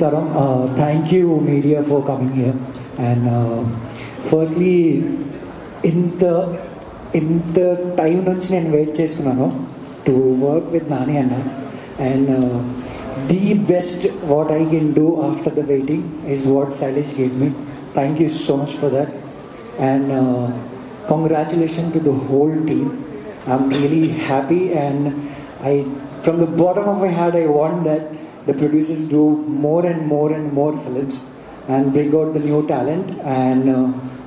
Taram, thank you media for coming here. And firstly, ఇంత time నుంచి నేను wait చేస్తున్నాను టు వర్క్ విత్ నాని అన్న. And the best what I can do after the waiting is what Shailesh gave me. Thank you so much for that. And congratulations to the whole team. I'm really happy, and from the bottom of my heart, I want that the producers do more and more and more films and bring out the new talent. And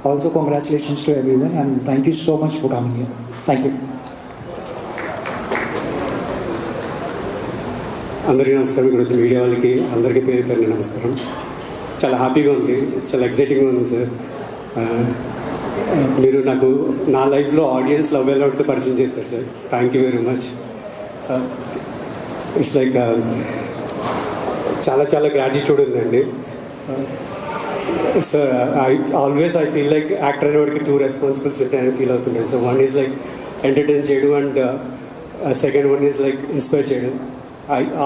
also congratulations to everyone, and thank you so much for coming here. Thank you. అందరికీ నమస్కారం. ఇక్కడ వచ్చిన media వాళ్ళకి అందరికీ పేరు పేరు నమస్కారం. చాలా హ్యాపీగా ఉంది, చాలా ఎక్సైటింగ్గా ఉంది సార్. మీరు నాకు నా లైఫ్లో ఆడియన్స్ లవ్ ఎలౌట్తో పరిచయం చేశారు సార్. Thank you very much. It's like చాలా చాలా గ్రాటిట్యూడ్ ఉందండి సార్. ఐ ఫీల్ లైక్ యాక్టర్ అనేవాడికి 2 రెస్పాన్సిబిలిటీస్ ఉంటాయని ఫీల్ అవుతున్నాను సార్. వన్ ఈజ్ లైక్ ఎంటర్టైన్ చేయడం, and second one is like inspire చేయడం.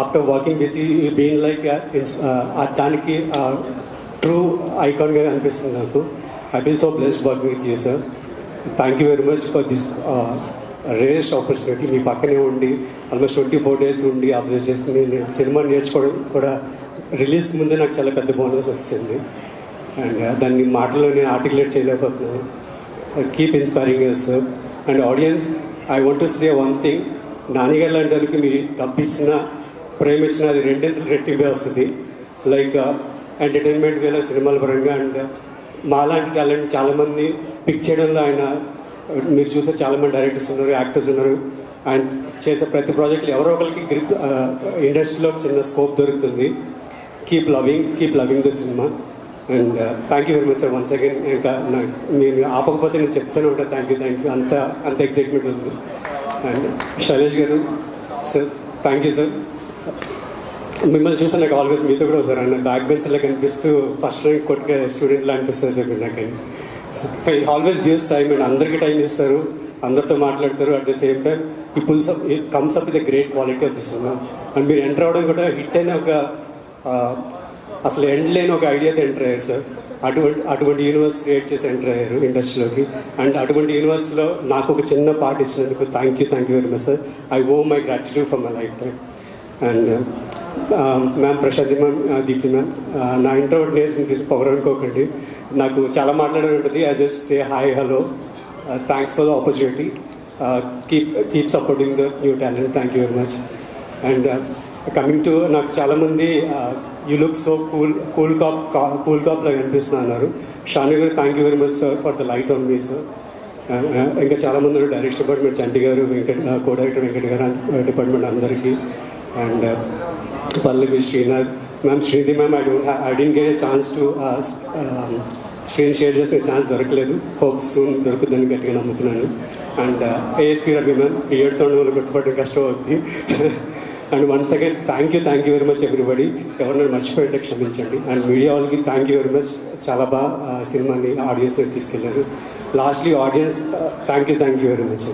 After working with you been like దానికి ట్రూ ఐకాన్గా అనిపిస్తుంది నాకు. I feel so blessed working with you, sir. Thank you very much for this rarest opportunity. మీ పక్కనే ఉండి almost 24 days ఉండి observe చేసుకుని నేను సినిమా నేర్చుకోవడం కూడా రిలీజ్ ముందే నాకు చాలా పెద్ద బోనస్ వచ్చింది. అండ్ దాన్ని మాటలో నేను ఆర్టికులేట్ చేయలేకపోతున్నాను. Keep inspiring us, sir. And audience, I want to say one thing. నానిగారు లాంటి వాళ్ళకి మీరు తప్పించిన ప్రేమించిన అది రెట్టింపే వస్తుంది. లైక్ ఎంటర్టైన్మెంట్ వేళ సినిమాల పరంగా, అండ్ మాలాంటి టాలెంట్ చాలామంది పిక్ చేయడంలో ఆయన మీరు చూసే చాలామంది డైరెక్టర్స్ ఉన్నారు, యాక్టర్స్ ఉన్నారు. ఆయన చేసే ప్రతి ప్రాజెక్టులు ఎవరో ఒకరికి గ్రిప్ ఇండస్ట్రీలో చిన్న స్కోప్ దొరుకుతుంది. Keep loving the cinema. And thank you very much sir once again. ఇంకా మీరు ఆపకపోతే నేను చెప్తూనే ఉంటాను థ్యాంక్ యూ. అంత ఎక్సైట్మెంట్ ఉంది. అండ్ శైలేష్ గారు సార్, థ్యాంక్ యూ సార్. మిమ్మల్ని చూస్తే నాకు ఆల్వేస్ మీతో కూడా సార్ అన్న బ్యాక్ బెంచ్లో కనిపిస్తూ ఫస్ట్ ర్యాంక్ కొట్టుకే స్టూడెంట్లో అనిపిస్తుంది సార్ నాకు. I always gives time, and అందరికీ టైం ఇస్తారు, అందరితో మాట్లాడతారు. అట్ ద సేమ్ టైం ఈ pulls up comes up with the great quality of the cinema. And మీరు ఎంటర్ అవ్వడం కూడా హిట్ అయిన ఒక అసలు ఎండ్ లేని ఒక ఐడియాతో ఎంటర్ అయ్యారు సార్. అటువంటి యూనివర్స్ క్రియేట్ చేసి ఎంటర్ అయ్యారు ఇండస్ట్రీలోకి. అండ్ అటువంటి యూనివర్స్లో నాకు ఒక చిన్న పార్ట్ ఇచ్చినందుకు thank you very much sir. I owe my gratitude for my life time. And ma'am, Prashanti ma'am, Deepti ma'am, నా ఇంట్రోవర్ట్ నేర్చుకుని తీసి పవర్ అనుకోకండి. నాకు చాలా మాట్లాడాలని ఉంటుంది. I just say hi, hello, thanks for the opportunity. Keep supporting the new talent. Thank you very much. And coming to నాకు చాలామంది you look so cool cop లాగా అనిపిస్తున్నా అన్నారు. షాని గారు, thank you very much sir for the light on me sir. ఇంకా చాలామంది direction department చంటి గారు, co director Venkat గారు డిపార్ట్మెంట్ అందరికీ. And Pallavi, Srinath ma'am, Srinidhi ma'am, I didn't get a chance to screen share చేసే ఛాన్స్ దొరకలేదు. హోప్ సూన్ దొరుకుతుందని గట్టిగా నమ్ముతున్నాను. అండ్ ఏఎస్పీ రవి మ్యామ్, ఏడుతో వాళ్ళు గుర్తుపట్టడం కష్టం అవుతుంది. And once again thank you very much everybody. ఎవరినైనా మర్చిపోయింటే క్షమించండి. అండ్ మీడియా వాళ్ళకి థ్యాంక్ యూ వెరీ మచ్. చాలా బాగా సినిమాని ఆడియన్స్కి తీసుకెళ్లారు. Lastly audience, thank you very much.